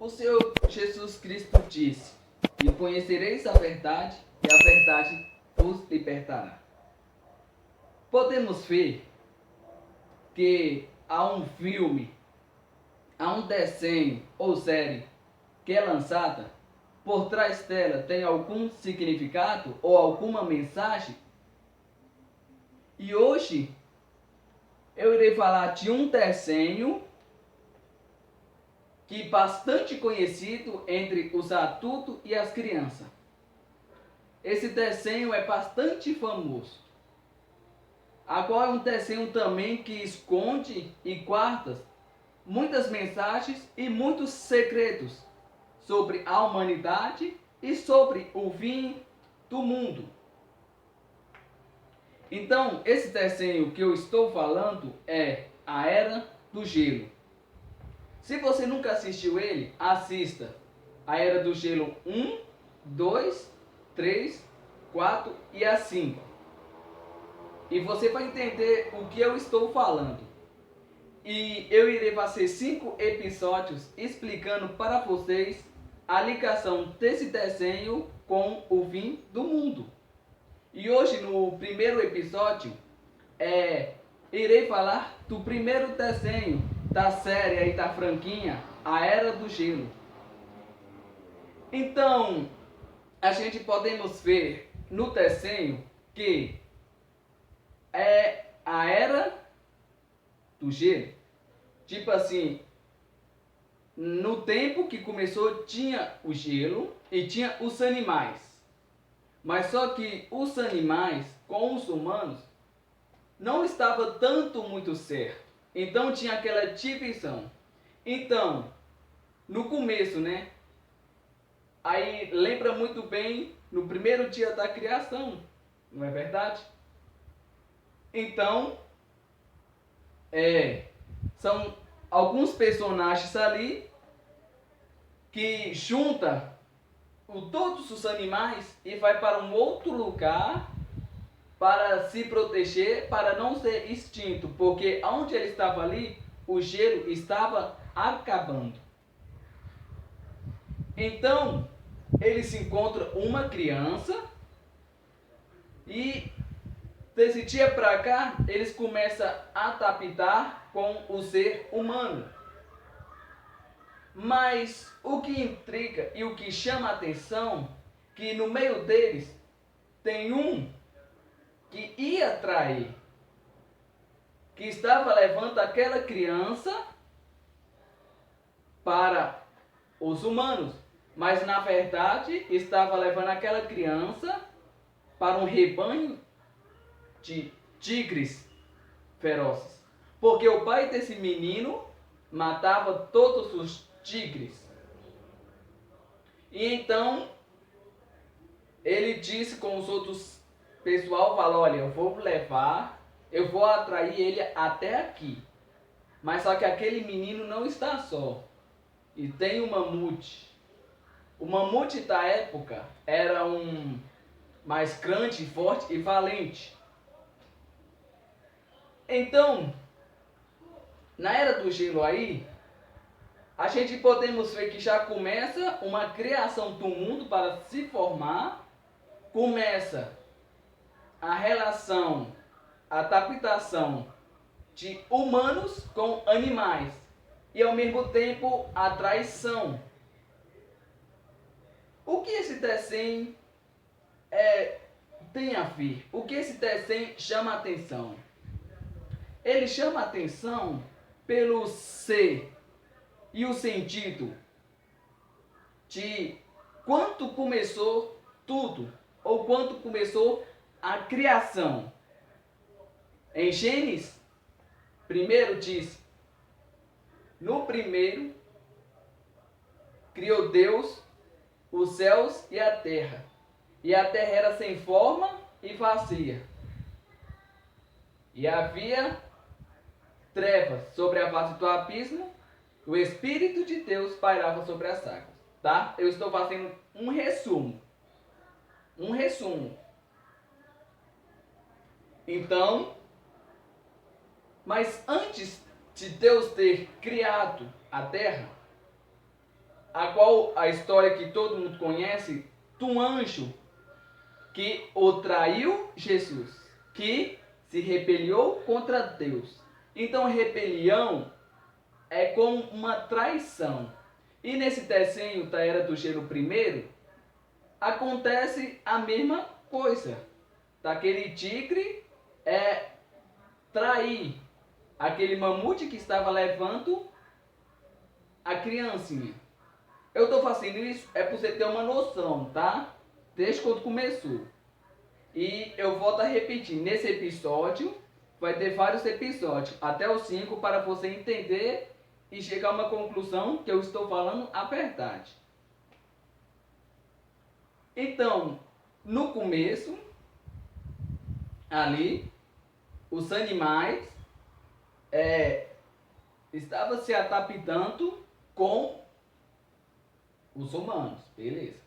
O Senhor Jesus Cristo disse: E conhecereis a verdade, e a verdade vos libertará. Podemos ver que há um filme, há um desenho ou série que é lançada, por trás dela tem algum significado ou alguma mensagem. E hoje eu irei falar de um desenho que é bastante conhecido entre os adultos e as crianças. Esse desenho é bastante famoso. Agora é um desenho também que esconde e guarda muitas mensagens e muitos segredos sobre a humanidade e sobre o fim do mundo. Então, esse desenho que eu estou falando é A Era do Gelo. Se você nunca assistiu ele, assista A Era do Gelo 1, 2, 3, 4 e a 5. E você vai entender o que eu estou falando. E eu irei fazer 5 episódios explicando para vocês a ligação desse desenho com o fim do mundo. E hoje, no primeiro episódio, irei falar do primeiro desenho da série aí da franquinha A Era do Gelo. Então, a gente podemos ver no desenho que é a Era do Gelo. Tipo assim, no tempo que começou tinha o gelo e tinha os animais. Mas só que os animais com os humanos não estava tanto muito certo. Então tinha aquela divisão. Então, no começo, né? Aí lembra muito bem no primeiro dia da criação, não é verdade? Então, são alguns personagens ali que junta todos os animais e vai para um outro lugar para se proteger, para não ser extinto, porque onde ele estava ali, o gelo estava acabando. Então, ele se encontra uma criança e desse dia para cá, eles começam a adaptar com o ser humano. Mas o que intriga e o que chama a atenção, que no meio deles tem um que ia trair, que estava levando aquela criança para os humanos, mas na verdade estava levando aquela criança para um rebanho de tigres ferozes, porque o pai desse menino matava todos os tigres. E então ele disse com os outros pessoal, falou: olha, eu vou atrair ele até aqui. Mas só que aquele menino não está só. E tem um mamute. O mamute da época era um mais grande, forte e valente. Então, na Era do Gelo aí, a gente podemos ver que já começa uma criação do mundo para se formar, começa a relação, a adaptação de humanos com animais e ao mesmo tempo a traição. O que esse desenho tem a ver? O que esse desenho chama a atenção? Ele chama a atenção pelo ser e o sentido de quando começou tudo, ou quando começou a criação. Em Gênesis, primeiro diz: no primeiro criou Deus os céus e a terra terra era sem forma e vazia, e havia trevas sobre a face do abismo, o Espírito de Deus pairava sobre as águas. Tá? Eu estou fazendo um resumo. Então, mas antes de Deus ter criado a terra, a qual a história que todo mundo conhece, do anjo que o traiu Jesus, que se rebelou contra Deus. Então, rebelião é como uma traição. E nesse desenho da Era do Gelo primeiro, acontece a mesma coisa. Daquele tigre trair aquele mamute que estava levando a criancinha. Eu estou fazendo isso para você ter uma noção, tá? Desde quando começou. E eu volto a repetir, nesse episódio, vai ter vários episódios, até os 5, para você entender e chegar a uma conclusão que eu estou falando a verdade. Então, no começo, ali, os animais estavam se adaptando com os humanos, beleza?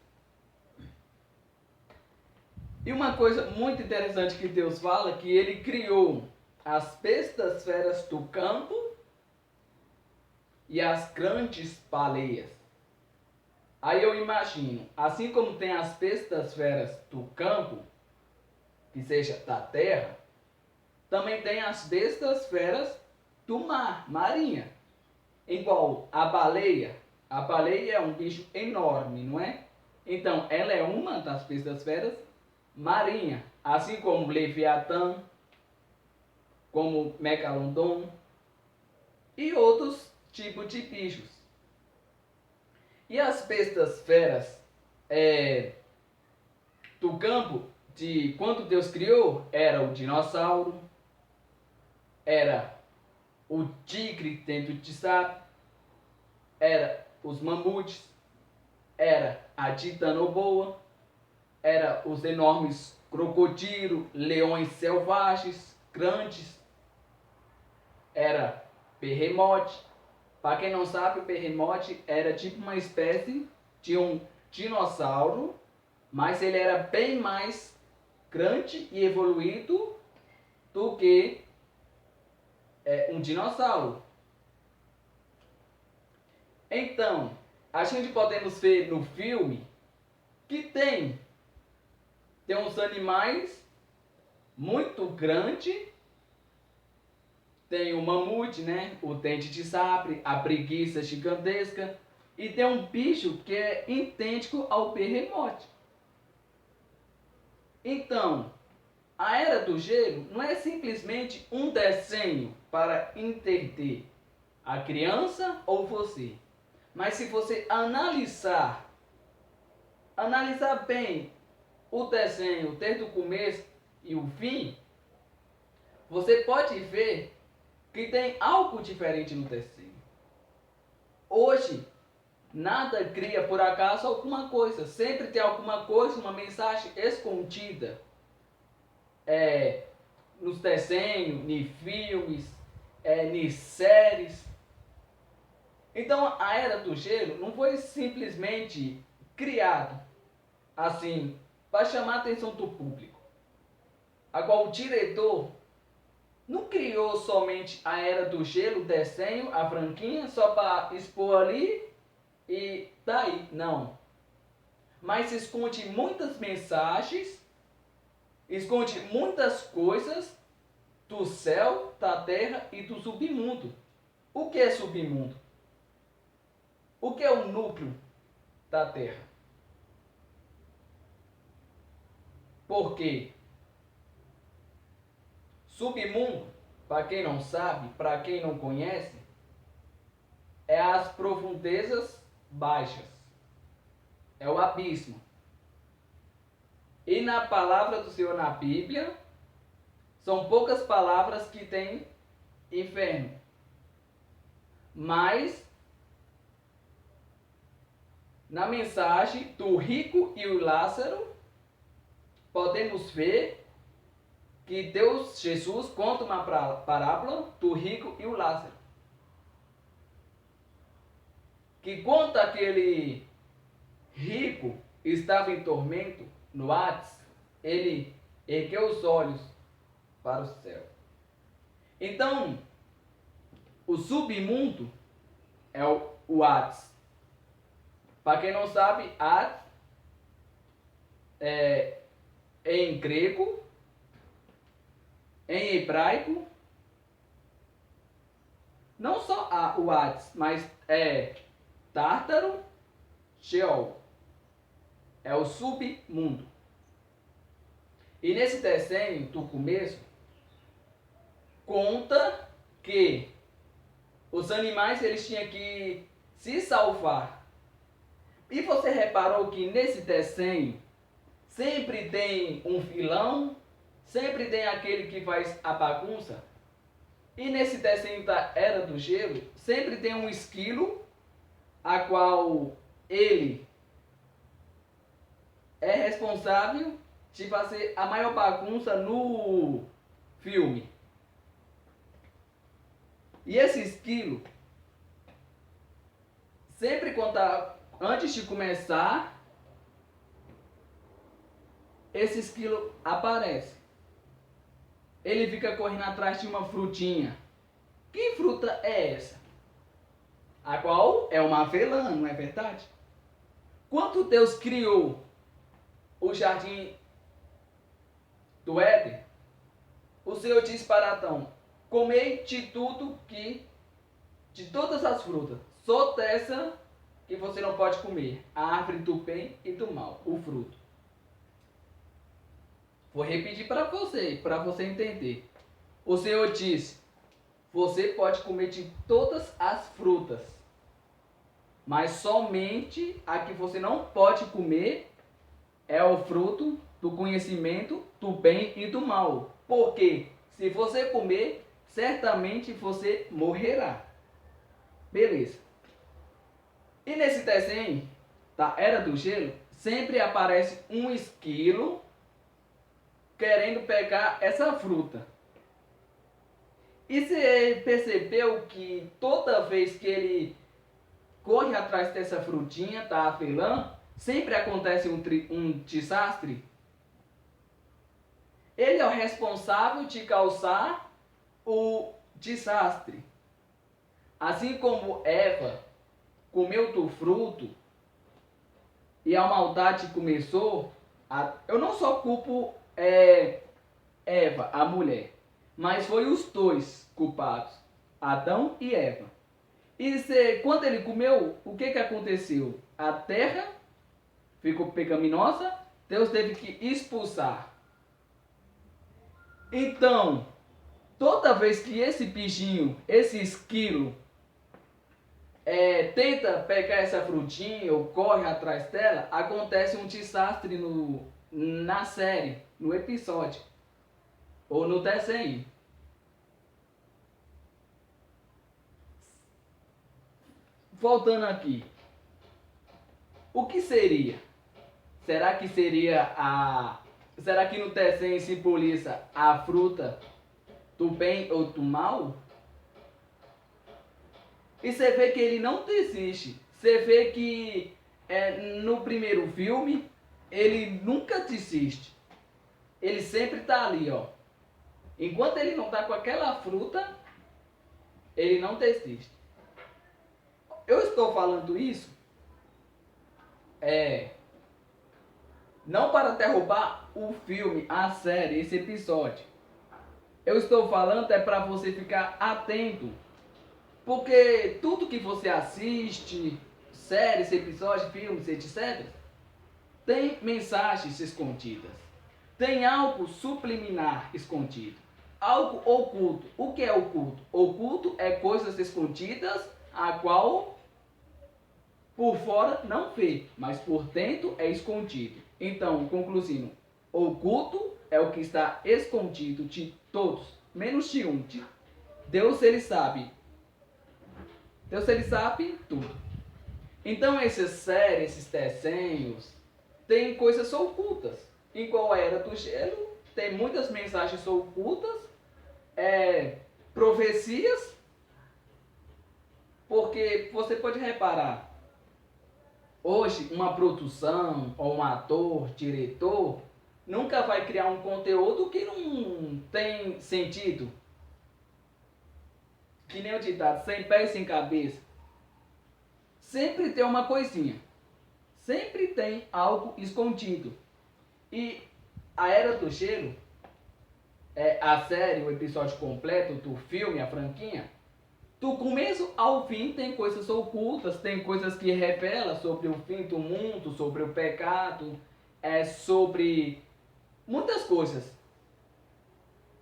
E uma coisa muito interessante que Deus fala, que ele criou as bestas feras do campo e as grandes baleias. Aí eu imagino, assim como tem as bestas feras do campo, que seja da terra, também tem as bestas feras do mar, marinha. Igual a baleia. A baleia é um bicho enorme, não é? Então, ela é uma das bestas feras marinha, assim como Leviatã, como Megalodon e outros tipos de bichos. E as bestas feras do campo, de quando Deus criou, era o dinossauro, era o tigre dentro de sapo, era os mamutes, era a titanoboa, era os enormes crocodilos, leões selvagens, grandes, era berremote. Para quem não sabe, o berremote era tipo uma espécie de um dinossauro, mas ele era bem mais grande e evoluído do que um dinossauro. Então, a gente podemos ver no filme que tem uns animais muito grandes. Tem o mamute, né? O dente de sabre, a preguiça gigantesca. E tem um bicho que é idêntico ao berremote. Então, a Era do Gelo não é simplesmente um desenho para entender a criança ou você. Mas se você analisar bem o desenho desde o começo e o fim, você pode ver que tem algo diferente no desenho. Hoje, nada cria por acaso alguma coisa. Sempre tem alguma coisa, uma mensagem escondida. Nos desenhos, em filmes, em séries. Então, a Era do Gelo não foi simplesmente criado assim para chamar a atenção do público. Agora, o diretor não criou somente a Era do Gelo, o desenho, a franquinha, só para expor ali e daí. Não. Mas esconde muitas mensagens, esconde muitas coisas do céu, da terra e do submundo. O que é submundo? O que é o núcleo da terra? Por quê? Submundo, para quem não sabe, para quem não conhece, é as profundezas baixas. É o abismo. E na palavra do Senhor na Bíblia, são poucas palavras que tem inferno. Mas na mensagem do rico e o Lázaro, podemos ver que Deus, Jesus, conta uma parábola do rico e o Lázaro. Que quando aquele rico estava em tormento no Hades, ele ergueu os olhos para o céu. Então, o submundo é o Hades. Para quem não sabe, Hades é em grego, em hebraico, não só o Hades, mas é Tártaro, Sheol. É o submundo. E nesse desenho do começo, conta que os animais eles tinham que se salvar. E você reparou que nesse desenho sempre tem um vilão, sempre tem aquele que faz a bagunça. E nesse desenho da Era do Gelo, sempre tem um esquilo, a qual ele é responsável de fazer a maior bagunça no filme. E esse esquilo, sempre antes de começar, esse esquilo aparece. Ele fica correndo atrás de uma frutinha. Que fruta é essa? A qual é uma avelã, não é verdade? Quando Deus criou o jardim do Éden, o Senhor disse para Adão: comei de tudo de todas as frutas, só dessa que você não pode comer, a árvore do bem e do mal, o fruto. Vou repetir para você entender. O Senhor disse: você pode comer de todas as frutas, mas somente a que você não pode comer é o fruto do conhecimento do bem e do mal. Porque se você comer, certamente você morrerá. Beleza. E nesse desenho da Era do Gelo, sempre aparece um esquilo querendo pegar essa fruta. E você percebeu que toda vez que ele corre atrás dessa frutinha, da avelã, sempre acontece um desastre? Ele é o responsável de causar o desastre. Assim como Eva comeu do fruto e a maldade começou, eu não só culpo Eva, a mulher, mas foi os dois culpados, Adão e Eva. E quando ele comeu, o que aconteceu? A terra ficou pecaminosa, Deus teve que expulsar. Então, toda vez que esse bichinho, esse esquilo, tenta pegar essa frutinha ou corre atrás dela, acontece um desastre na série, no episódio ou no desenho. Voltando aqui, o que seria? Será que será que no desenho simboliza a fruta do bem ou do mal? E você vê que ele não desiste. Você vê que no primeiro filme ele nunca desiste. Ele sempre está ali, ó. Enquanto ele não está com aquela fruta, ele não desiste. Eu estou falando isso não para derrubar o filme, a série, esse episódio. Eu estou falando para você ficar atento. Porque tudo que você assiste, séries, episódios, filmes, etc., tem mensagens escondidas. Tem algo subliminar escondido. Algo oculto. O que é oculto? Oculto é coisas escondidas, a qual por fora não vê, mas por dentro é escondido. Então, concluindo, oculto é o que está escondido de todos, menos de um. Deus, ele sabe. Deus, ele sabe tudo. Então, essas séries, esses desenhos, tem coisas ocultas. Igual a Era do Gelo, tem muitas mensagens ocultas, profecias, porque você pode reparar, hoje uma produção, ou um ator, diretor, nunca vai criar um conteúdo que não tem sentido. Que nem o ditado, sem pé e sem cabeça. Sempre tem uma coisinha. Sempre tem algo escondido. E a Era do Gelo, a série, o episódio completo do filme, a franquinha, do começo ao fim tem coisas ocultas, tem coisas que revelam sobre o fim do mundo, sobre o pecado, sobre muitas coisas.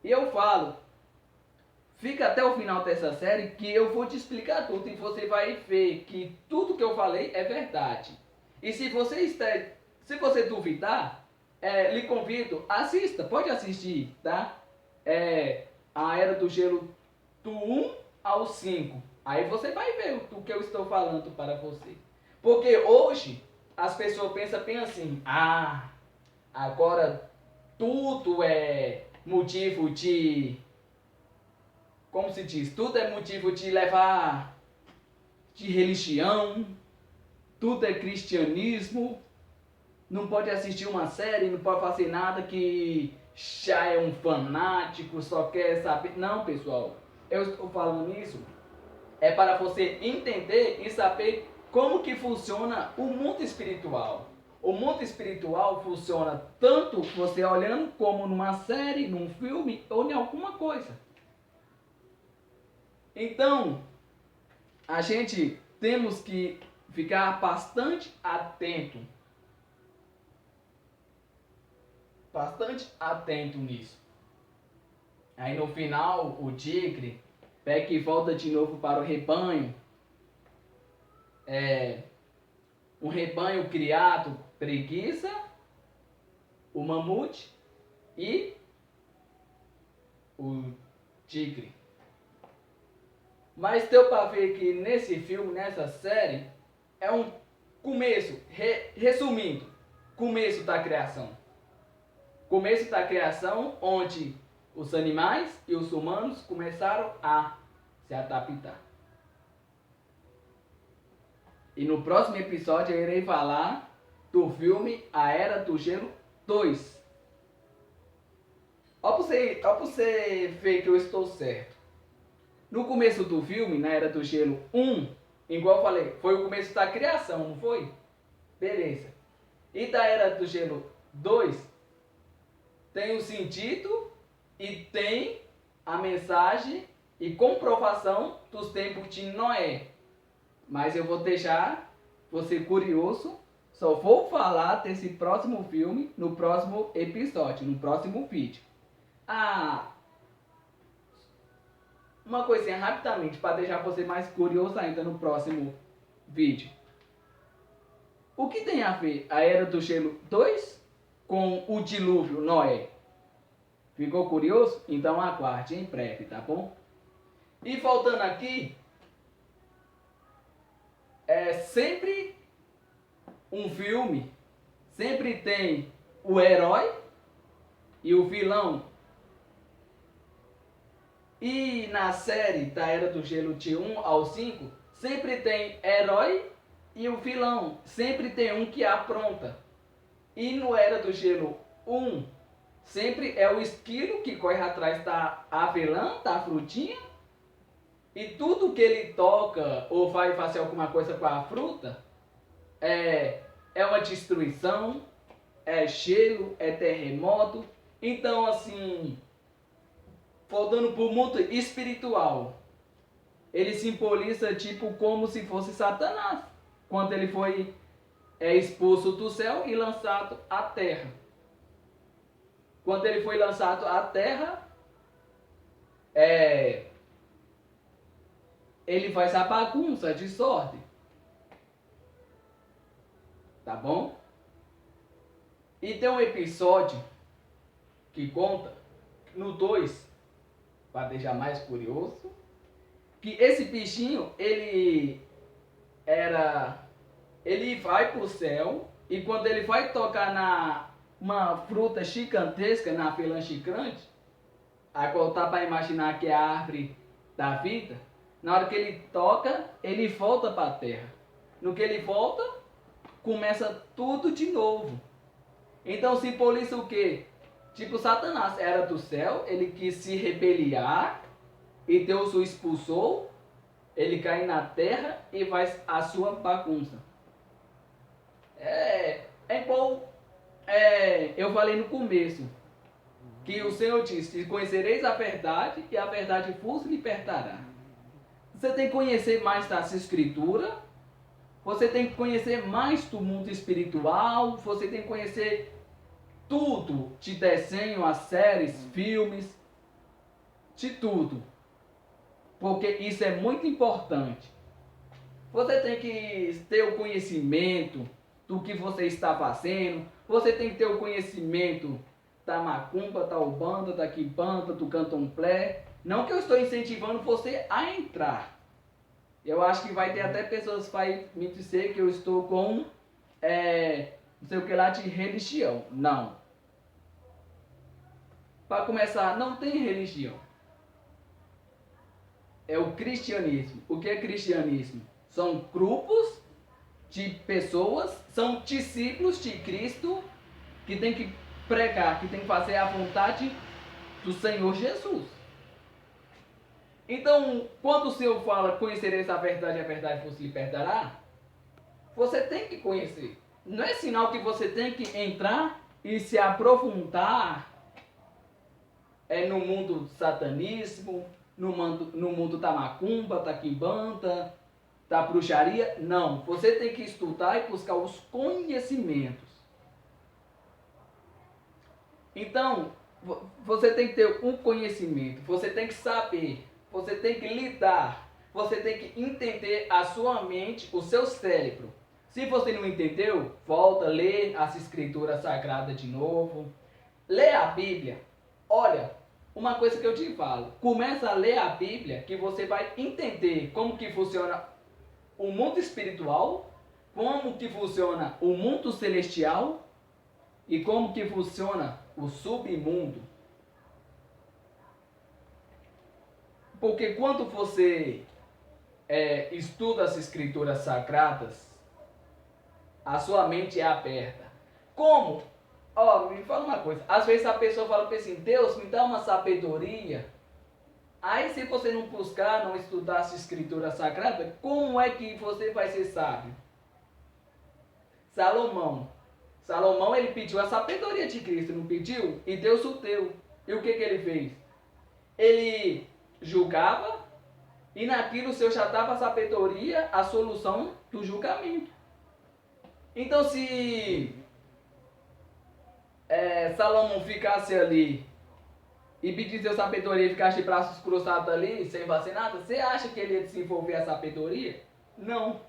E eu falo, fica até o final dessa série que eu vou te explicar tudo e você vai ver que tudo que eu falei é verdade. E se você duvidar, lhe convido, assista, pode assistir, tá? A Era do Gelo do 1 ao 5. Aí você vai ver o que eu estou falando para você. Porque hoje as pessoas pensam bem assim, agora tudo é motivo de, como se diz, tudo é motivo de levar de religião, tudo é cristianismo, não pode assistir uma série, não pode fazer nada que já é um fanático, só quer saber. Não, pessoal, eu estou falando isso para você entender e saber como que funciona o mundo espiritual. O mundo espiritual funciona tanto você olhando como numa série, num filme ou em alguma coisa. Então, a gente temos que ficar bastante atento. Bastante atento nisso. Aí no final, o tigre pega e volta de novo para o rebanho. Um rebanho criado preguiça, o mamute e o tigre. Mas deu para ver que nesse filme, nessa série, é um começo, resumindo, começo da criação. Começo da criação onde os animais e os humanos começaram a se adaptar. E no próximo episódio eu irei falar do filme A Era do Gelo 2. Ó pra você ver que eu estou certo. No começo do filme, na Era do Gelo 1, igual eu falei, foi o começo da criação, não foi? Beleza. E da Era do Gelo 2, tem o sentido e tem a mensagem e comprovação dos tempos de Noé. Mas eu vou deixar você curioso. Só vou falar desse próximo filme no próximo episódio, no próximo vídeo. Uma coisinha rapidamente para deixar você mais curioso ainda no próximo vídeo. O que tem a ver a Era do Gelo 2 com o dilúvio Noé? Ficou curioso? Então aguarde em breve, tá bom? E voltando aqui, sempre um filme, sempre tem o herói e o vilão. E na série da Era do Gelo de 1 ao 5, sempre tem herói e o vilão. Sempre tem um que apronta. E no Era do Gelo 1, sempre é o esquilo que corre atrás da avelã, da frutinha. E tudo que ele toca ou vai fazer alguma coisa com a fruta é uma destruição, é gelo, é terremoto. Então, assim, voltando para o mundo espiritual, ele simboliza tipo como se fosse Satanás, quando ele foi expulso do céu e lançado à terra. Quando ele foi lançado à terra, ele faz a bagunça de sorte. Tá bom? E tem um episódio que conta, no 2, para deixar mais curioso, que esse bichinho, ele vai pro céu e quando ele vai tocar uma fruta gigantesca, na fila gigante, a qual tá para imaginar que é a árvore da vida, na hora que ele toca, ele volta para a terra. No que ele volta, começa tudo de novo. Então simboliza o quê? Tipo, Satanás era do céu, ele quis se rebeliar e Deus o expulsou, ele cai na terra e faz a sua bagunça. É igual eu falei no começo, que o Senhor disse: conhecereis a verdade e a verdade vos libertará. Você tem que conhecer mais das Escrituras, você tem que conhecer mais do mundo espiritual, você tem que conhecer tudo de desenho, as séries, filmes, de tudo. Porque isso é muito importante. Você tem que ter o conhecimento do que você está fazendo, você tem que ter o conhecimento da macumba, da ubanda, da quimbanda, do candomblé. Não que eu estou incentivando você a entrar. Eu acho que vai ter até pessoas que vai me dizer que eu estou com não sei o que lá de religião. Não. Para começar, não tem religião. É o cristianismo. O que é cristianismo? São grupos de pessoas, são discípulos de Cristo que tem que pregar, que tem que fazer a vontade do Senhor Jesus. Então, quando o Senhor fala conhecereis a verdade e a verdade vos libertará, você tem que conhecer. Não é sinal que você tem que entrar e se aprofundar no mundo do satanismo, no mundo da macumba, da quimbanda, da bruxaria. Não, você tem que estudar e buscar os conhecimentos. Então, você tem que ter um conhecimento, você tem que saber, você tem que lidar, você tem que entender a sua mente, o seu cérebro. Se você não entendeu, volta, lê as escrituras sagradas de novo, lê a Bíblia. Olha, uma coisa que eu te falo, começa a ler a Bíblia que você vai entender como que funciona o mundo espiritual, como que funciona o mundo celestial e como que funciona o submundo. Porque quando você estuda as escrituras sagradas, a sua mente é aberta. Como? Me fala uma coisa. Às vezes a pessoa fala assim: Deus, me dá uma sabedoria. Aí se você não buscar, não estudar as escrituras sagradas, como é que você vai ser sábio? Salomão ele pediu a sabedoria de Cristo, não pediu? E Deus o deu. E o que ele fez? Ele julgava e naquilo o Senhor já dava a sabedoria, a solução do julgamento. Então se Salomão ficasse ali e pedisse a sabedoria e ficasse de braços cruzados ali, sem fazer nada, você acha que ele ia desenvolver a sabedoria? Não.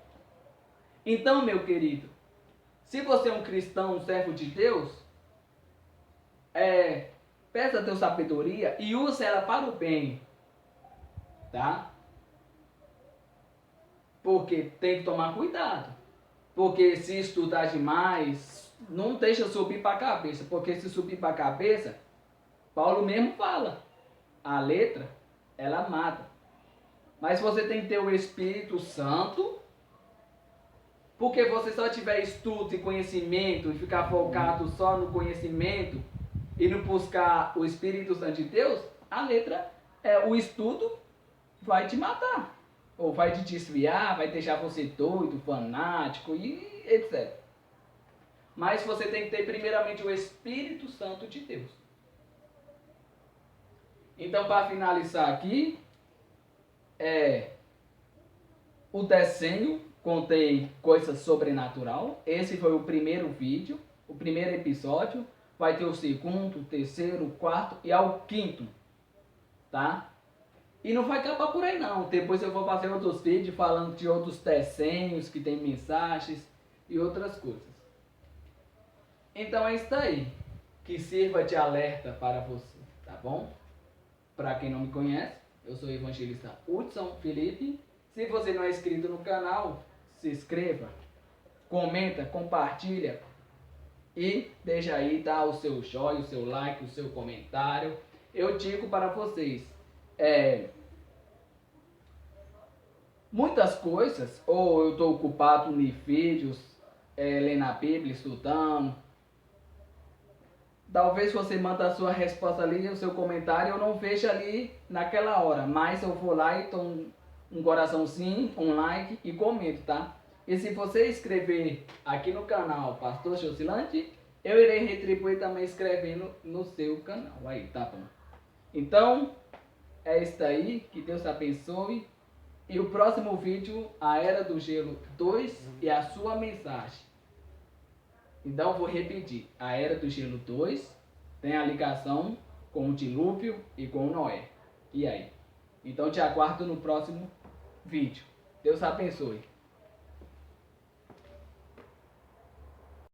Então, meu querido, se você é um cristão, um servo de Deus, peça a Deus sabedoria e use ela para o bem, tá? Porque tem que tomar cuidado. Porque se estudar demais, não deixa subir para a cabeça. Porque se subir para a cabeça, Paulo mesmo fala, a letra, ela mata. Mas você tem que ter o Espírito Santo, porque você só tiver estudo e conhecimento e ficar focado só no conhecimento e não buscar o Espírito Santo de Deus, a letra, o estudo vai te matar. Ou vai te desviar, vai deixar você doido, fanático e etc. Mas você tem que ter primeiramente o Espírito Santo de Deus. Então, para finalizar aqui, o desenho, contei coisas sobrenatural. Esse foi o primeiro vídeo, o primeiro episódio. Vai ter o segundo, o terceiro, o quarto e ao quinto, tá? E não vai acabar por aí não. Depois eu vou fazer outros vídeos falando de outros desenhos que tem mensagens e outras coisas. Então é isso aí. Que sirva de alerta para você, tá bom? Para quem não me conhece, eu sou o evangelista Hudson Felipe. Se você não é inscrito no canal, se inscreva, comenta, compartilha e deixa aí, dá o seu joinha, o seu like, o seu comentário. Eu digo para vocês, muitas coisas, ou eu estou ocupado em vídeos, lendo a Bíblia, estudando. Talvez você manda a sua resposta ali, o seu comentário, eu não vejo ali naquela hora, mas eu vou lá e dou um coraçãozinho, um like e comento, tá? E se você escrever aqui no canal Pastor Jocilante, eu irei retribuir também escrevendo no seu canal. Aí, tá bom? Então, é isso aí. Que Deus abençoe. E o próximo vídeo, a Era do Gelo 2 e a sua mensagem. Então, vou repetir. A Era do Gelo 2 tem a ligação com o dilúvio e com o Noé. E aí? Então, te aguardo no próximo vídeo. Deus abençoe.